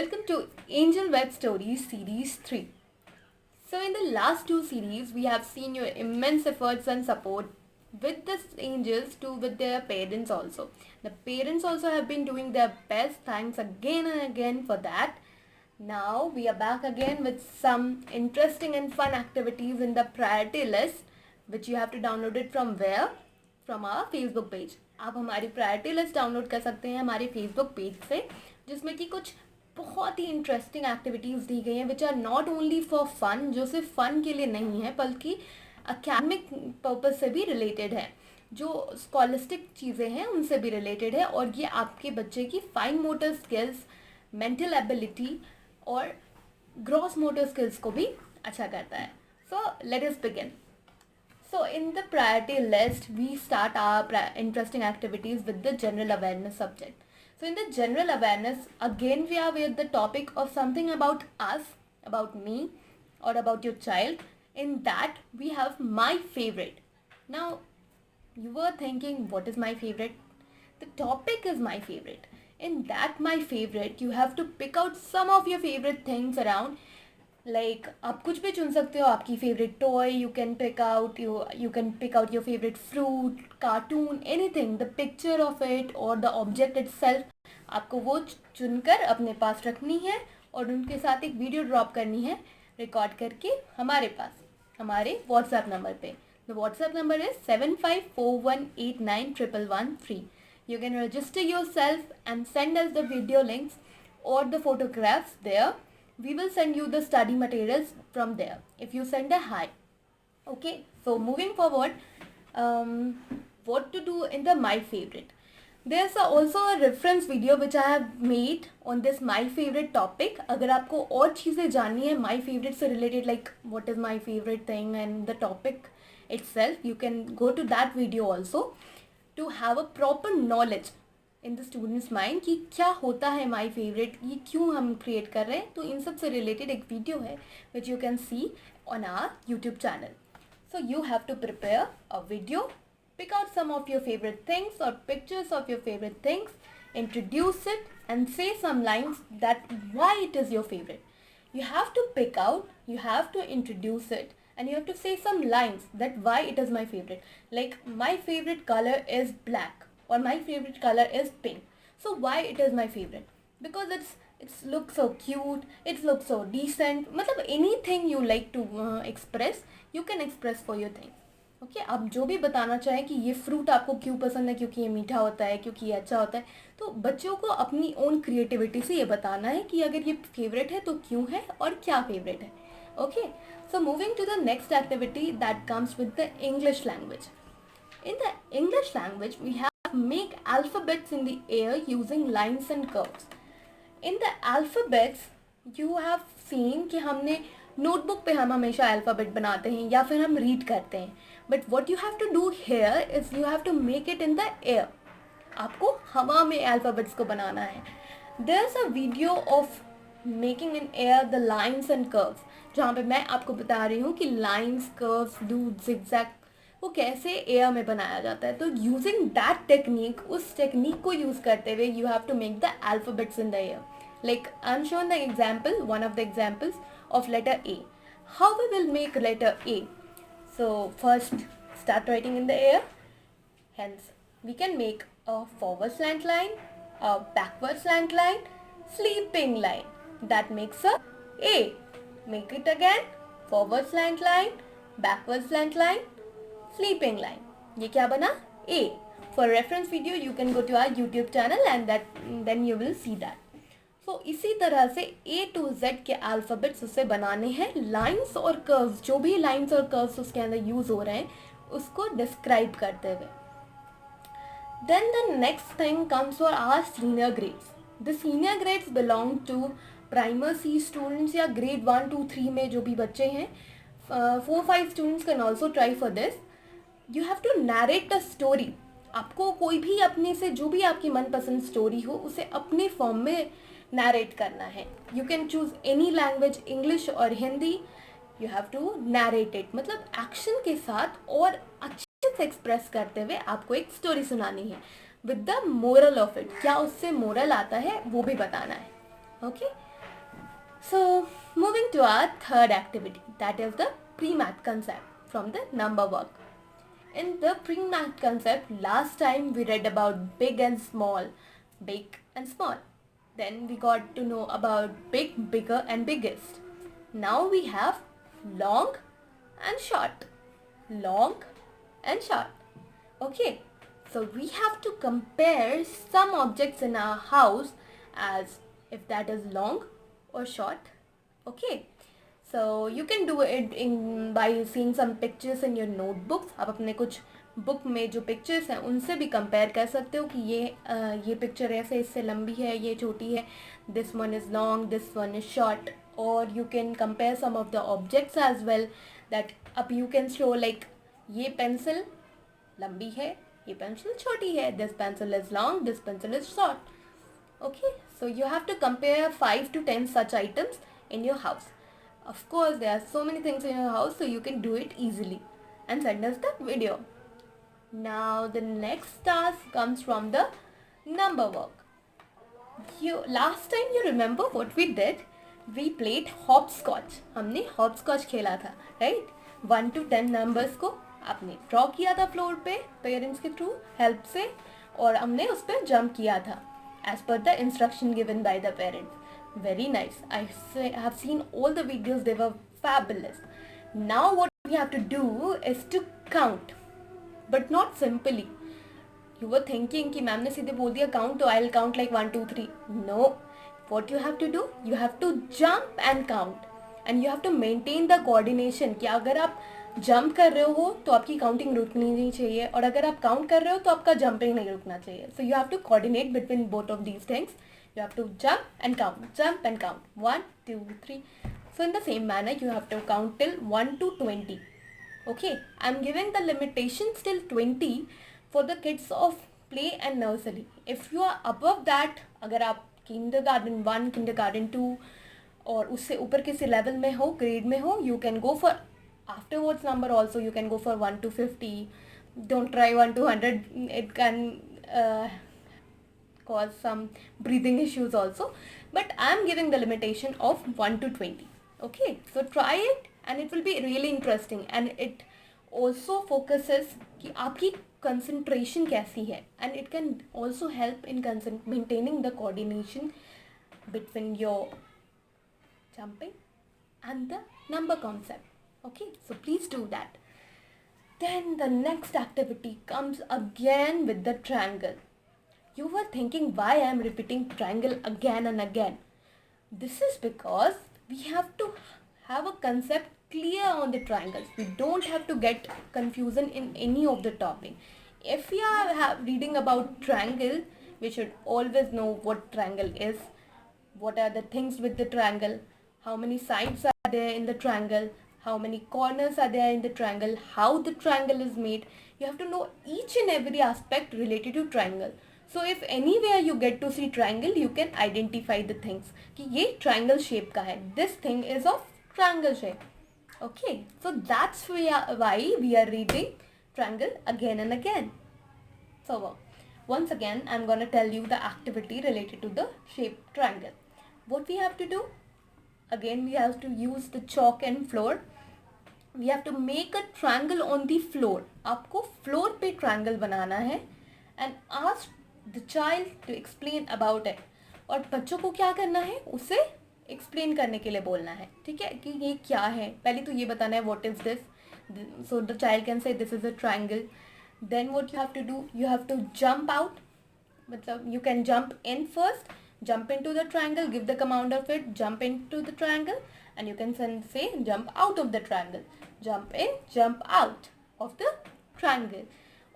Welcome to Angel Web Stories Series 3. So, in the last two series, we have seen your immense efforts and support with the angels to with their parents also. The parents also have been doing their best. Thanks again and again for that. Now, we are back again with some interesting and fun activities in the priority list, which you have to download it from where? From our Facebook page. आप हमारी priority list download कर सकते हैं हमारे Facebook page से, जिसमें कि कुछ बहुत ही इंटरेस्टिंग एक्टिविटीज़ दी गई हैं which are not only for fun, जो सिर्फ फन के लिए नहीं है बल्कि अकेडमिक पर्पज से भी रिलेटेड है, जो स्कॉलिस्टिक चीज़ें हैं उनसे भी रिलेटेड है, और ये आपके बच्चे की fine motor skills, mental ability और ग्रॉस मोटर स्किल्स को भी अच्छा करता है. So let us begin. So in the priority list, we start our interesting activities with the general awareness subject. So in the general awareness, again we are with the topic of something about us, about me, or about your child. In that we have my favorite. Now you were thinking, what is my favorite? The topic is my favorite. In that my favorite, you have to pick out some of your favorite things around. Like आप कुछ भी चुन सकते हो, आपकी favourite toy you can pick out, you can pick out your favourite fruit, cartoon, anything, the picture of it और the object itself. आपको वो चुनकर अपने पास रखनी है और उनके साथ एक वीडियो ड्रॉप करनी है रिकॉर्ड करके हमारे पास, हमारे व्हाट्सएप नंबर पे. The WhatsApp number is 7541891113. You can register yourself and send us the video links or the photographs there. We will send you the study materials from there if you send a hi. Okay, so moving forward, what to do in the my favorite. There's also a reference video which I have made on this my favorite topic. अगर आपको और चीज़ें जाननी है my favorite से related, like what is my favorite thing and the topic itself, you can go to that video also to have a proper knowledge in the students mind कि क्या होता है माई फेवरेट, ये क्यों हम create कर रहे हैं. तो इन सब से रिलेटेड एक वीडियो है which you can see on our YouTube channel. So you have to prepare a video, pick out some of your favourite things और pictures of your favourite things, introduce it and say some lines that why it is your favourite. You have to pick out, you have to introduce it, and you have to say some lines that why it is my favorite. Like my favorite color is black or my favorite color is pink. So why it is my favorite? Because it's looks so cute, it looks so decent. मतलब anything you like to express, you can express for your thing. Okay, आप जो भी बताना चाहें कि ये fruit आपको क्यों पसंद है, क्योंकि ये मीठा होता है, क्योंकि ये अच्छा होता है, तो बच्चों को अपनी ओन क्रिएटिविटी से ये बताना है कि अगर ये फेवरेट है तो क्यों है और क्या फेवरेट है. Okay, so moving to the next activity that comes with the English language. In the English language, we have make alphabets in the air using lines and curves. In the alphabets, you have seen कि हमने notebook पे हम हमेशा alphabet बनाते हैं या फिर हम रीड करते हैं. But what you have to do here is you have to make it in the air. आपको हवा में अल्फ़ाबेट्स को बनाना है. There's a video of making in air the lines and curves, जहाँ पे मैं आपको बता रही हूँ कि lines, curves, do zigzag वो कैसे एयर में बनाया जाता है. तो यूजिंग दैट टेक्निक, उस टेक्निक को यूज़ करते हुए you have to make the alphabets in the air. Like I am shown the example, one of the examples of letter A. How we will make letter A? So first start writing in the air. Hence, we can make a forward slant line, a backward slant line, sleeping line. That makes a A. Make it again. Forward slant line, backward slant line, sleeping line. ये क्या बना? A. For reference video, you can go to our YouTube channel and then you will see that. So इसी तरह से A to Z के alphabets उसे बनाने हैं. लाइंस और कर्व्स, जो भी लाइंस और कर्व्स उसके अंदर यूज़ हो रहे हैं उसको डिस्क्राइब करते हुए. Then the next thing comes for our senior grades. The senior grades belong to primer C students या grade 1, 2, 3 में जो भी बच्चे हैं. 4, 5 students can also try for this. You have to narrate a story. आपको कोई भी अपने से जो भी आपकी मनपसंद स्टोरी हो उसे अपने फॉर्म में नैरेट करना है. You can choose any language, English और Hindi. You have to narrate it, मतलब एक्शन के साथ और अच्छे से एक्सप्रेस करते हुए आपको एक स्टोरी सुनानी है with the moral of it. क्या उससे मोरल आता है वो भी बताना है. Okay, So moving to our third activity, that is the pre-math concept from the number work. In the pre-math concept, last time we read about big and small, big and small. Then we got to know about big, bigger and biggest. Now we have long and short. Long and short. Okay, so we have to compare some objects in our house as if that is long or short. Okay, so you can do it in by seeing some pictures in your notebooks. आप अपने कुछ book में जो pictures हैं उनसे भी compare कर सकते हो कि ये पिक्चर ऐसे इससे लंबी है, ये छोटी है, this one is long, this one is short. और you can compare some of the objects as well, that अब यू कैन शो लाइक ये पेंसिल लंबी है, ये पेंसिल छोटी है, this pencil is long, this pencil is short. Okay, so you have to compare 5 to 10 such items in your house. Of course, there are so many things in your house, so you can do it easily and send us the video. Now the next task comes from the number work. Last time you remember what we did? We played hopscotch. हमने hopscotch खेला था, right? 1 to 10 numbers को आपने draw किया था floor पे parents के through help से, और हमने उस पर जंप किया था as per the instruction given by the parents. Very nice. I have seen all the videos. They were fabulous. Now what we have to do is to count, but not simply. You were thinking कि ma'am ने सीधे बोल दिया count, तो I'll count like 1 2 3. No. What you have to do? You have to jump and count, and you have to maintain the coordination. कि अगर आप jump कर रहे हो तो आपकी काउंटिंग रुकनी नहीं चाहिए, और अगर आप काउंट कर रहे हो तो आपका जंपिंग नहीं रुकना चाहिए. So you have to coordinate between both of these things. You have to jump and count 1 2 3. So in the same manner you have to count till 1 to 20. Okay, I'm giving the limitations till 20 for the kids of play and nursery. If you are above that, अगर आप kindergarten 1 kindergarten 2 और उससे ऊपर किसी level में हो, grade में हो, you can go for afterwards number also. You can go for 1 to 50. Don't try 1 to 100. It can cause some breathing issues also, but I am giving the limitation of 1 to 20. Okay, so try it and it will be really interesting, and it also focuses कि आपकी concentration कैसी है, and it can also help in maintaining the coordination between your jumping and the number concept. Okay, so please do that. Then the next activity comes again with the triangle. You were thinking why I am repeating triangle again and again. This is because we have to have a concept clear on the triangles. We don't have to get confusion in any of the topic. If we are reading about triangle, we should always know what triangle is, what are the things with the triangle, how many sides are there in the triangle, how many corners are there in the triangle, how the triangle is made. You have to know each and every aspect related to triangle. So if anywhere you get to see triangle, you can identify the things कि ये triangle shape का है, this thing is of triangle shape. Okay, so that's why we are reading triangle again and again. So once again, I'm gonna tell you the activity related to the shape triangle. What we have to do? Again, we have to use the chalk and floor. We have to make a triangle on the floor. आपको floor पे triangle बनाना है and ask the child to explain about it. और बच्चों को क्या करना है, उसे explain करने के लिए बोलना है, ठीक है, कि ये क्या है. पहले तो ये बताना है what is this. So the child can say this is a triangle. Then what you have to do, you have to jump out. मतलब you can jump in first, jump into the triangle, give the command of it, jump into the triangle, and you can say jump out of the triangle. Jump in, jump out of the triangle.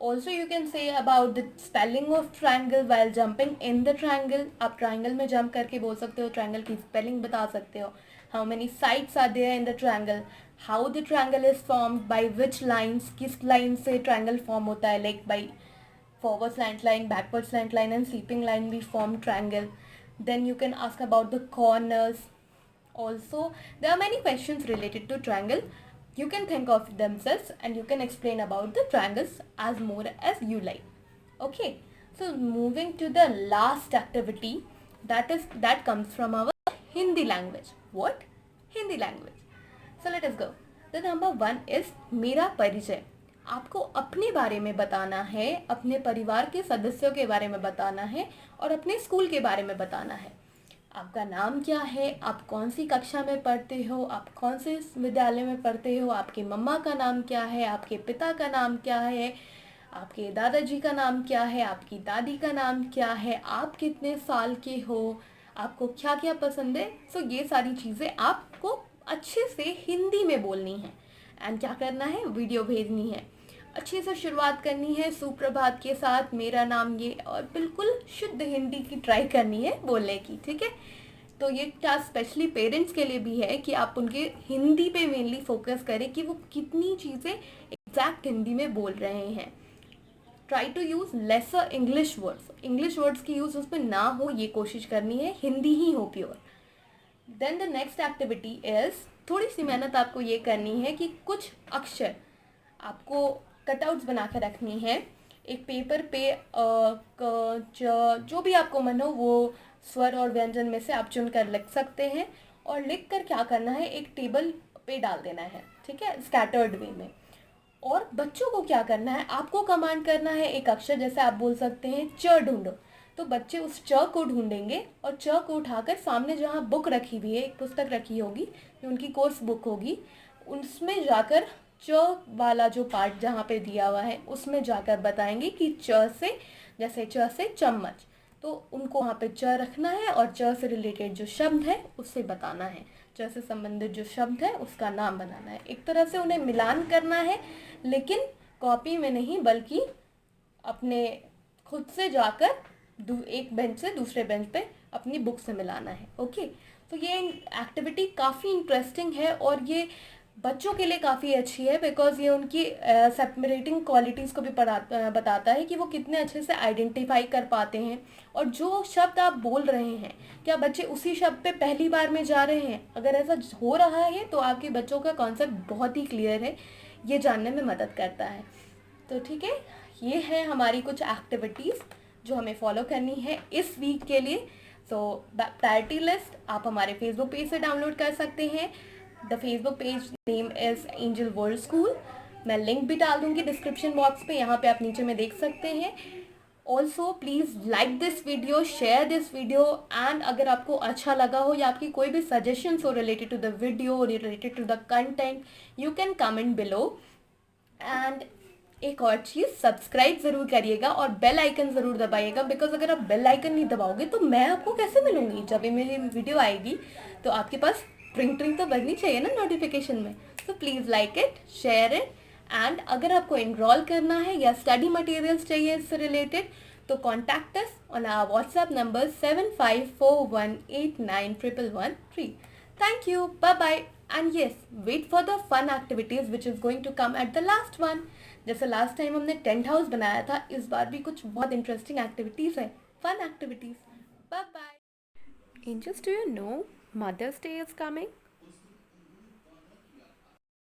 Also you can say about the spelling of triangle while jumping in the triangle. आप triangle में jump करके बोल सकते हो, triangle की spelling बता सकते हो. How many sides are there in the triangle? How the triangle is formed, by which lines, किस line से triangle form होता है, like by forward slant line, backward slant line and sleeping line we form triangle. Then you can ask about the corners. Also there are many questions related to triangle. You can think of themselves and you can explain about the triangles as more as you like. Okay, so moving to the last activity, that comes from our Hindi language. what? Hindi language. So let us go. The number 1 is मेरा परिचय. आपको अपने बारे में बताना है, अपने परिवार के सदस्यों के बारे में बताना है और अपने स्कूल के बारे में बताना है. आपका नाम क्या है, आप कौन सी कक्षा में पढ़ते हो, आप कौन से विद्यालय में पढ़ते हो, आपके मम्मा का नाम क्या है, आपके पिता का नाम क्या है, आपके दादाजी का नाम क्या है, आपकी दादी का नाम क्या है, आप कितने साल के हो, आपको क्या क्या पसंद है. सो ये सारी चीज़ें आपको अच्छे से हिंदी में बोलनी है. एंड क्या करना है, वीडियो भेजनी है. अच्छे से शुरुआत करनी है सुप्रभात के साथ, मेरा नाम ये, और बिल्कुल शुद्ध हिंदी की ट्राई करनी है बोलने की. ठीक है. तो ये टास्क स्पेशली पेरेंट्स के लिए भी है कि आप उनके हिंदी पे मेनली फोकस करें कि वो कितनी चीज़ें एग्जैक्ट हिंदी में बोल रहे हैं. Try to use lesser English words की यूज़ उसमें ना हो, ये कोशिश करनी है, हिंदी ही हो pure. Then the next activity is, थोड़ी सी मेहनत आपको ये करनी है कि कुछ अक्षर आपको कटआउट्स बना कर रखनी है. एक पेपर पे जो भी आपको मन हो वो स्वर और व्यंजन में से आप चुन कर लिख सकते हैं. और लिख कर क्या करना है, एक टेबल पे डाल देना है. ठीक है, स्कैटर्ड वे में. और बच्चों को क्या करना है, आपको कमांड करना है एक अक्षर, जैसे आप बोल सकते हैं च ढूंढो, तो बच्चे उस च को ढूंढेंगे और च को उठाकर सामने जहाँ बुक रखी हुई है, एक पुस्तक रखी होगी जो उनकी कोर्स बुक होगी, उसमें जाकर च वाला जो पार्ट जहाँ पे दिया हुआ है उसमें जाकर बताएंगे कि च से, जैसे च से चम्मच, तो उनको वहाँ पे च रखना है और च से रिलेटेड जो शब्द है उससे बताना है. च से संबंधित जो शब्द है उसका नाम बनाना है. एक तरह से उन्हें मिलान करना है, लेकिन कॉपी में नहीं बल्कि अपने खुद से जाकर एक बेंच से दूसरे बेंच पे अपनी बुक से मिलाना है. ओके. तो ये एक्टिविटी काफ़ी इंटरेस्टिंग है और ये बच्चों के लिए काफ़ी अच्छी है, बिकॉज ये उनकी सेपरेटिंग क्वालिटीज़ को भी बताता है कि वो कितने अच्छे से आइडेंटिफाई कर पाते हैं. और जो शब्द आप बोल रहे हैं, क्या बच्चे उसी शब्द पे पहली बार में जा रहे हैं. अगर ऐसा हो रहा है तो आपके बच्चों का कॉन्सेप्ट बहुत ही क्लियर है, ये जानने में मदद करता है. तो ठीक है, ये है हमारी कुछ एक्टिविटीज़ जो हमें फॉलो करनी है इस वीक के लिए. सो प्रायोरिटी लिस्ट आप हमारे फेसबुक पेज से डाउनलोड कर सकते हैं. The Facebook page name is angel world school. मैं लिंक भी डाल दूँगी डिस्क्रिप्शन बॉक्स पे, यहाँ पे आप नीचे में देख सकते हैं. Also please like this video, share this video, and अगर आपको अच्छा लगा हो या आपकी कोई भी सजेशंस हो related to the video, related to the content, you can comment below. And एक और चीज़, सब्सक्राइब ज़रूर करिएगा और बेल आइकन ज़रूर दबाइएगा, बिकॉज अगर आप बेल आइकन नहीं दबाओगे तो मैं आपको कैसे मिलूंगी. जब भी मेरी वीडियो आएगी तो आपके पास ट्रिंग ट्रिंग तो बजनी चाहिए ना नोटिफिकेशन में. So please like it, share it. And अगर आपको एनरोल करना है या स्टडी मटेरियल्स चाहिए इससे रिलेटेड, तो contact us on our WhatsApp number 7541891113. Thank you. Bye bye. And yes, wait for the fun activities which is going to come at the last one. जैसे last time हमने tent house बनाया था, इस बार भी कुछ बहुत इंटरेस्टिंग एक्टिविटीज़ है, fun activities. Bye bye. Angels, do you know Mother's Day कमिंग?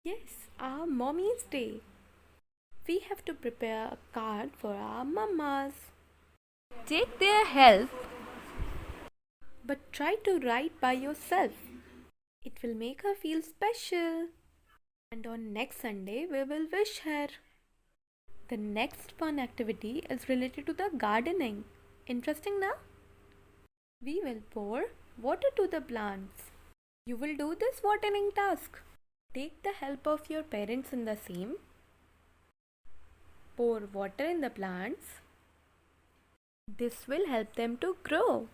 Yes, our mommy's day. We have to prepare a card for our mamas. Take their help, but try to write by yourself. It will make her feel special. And on next Sunday, we will wish her. The next fun activity is related to the gardening. Interesting, na? We will pour water to the plants. You will do this watering task. Take the help of your parents in the same. Pour water in the plants. This will help them to grow.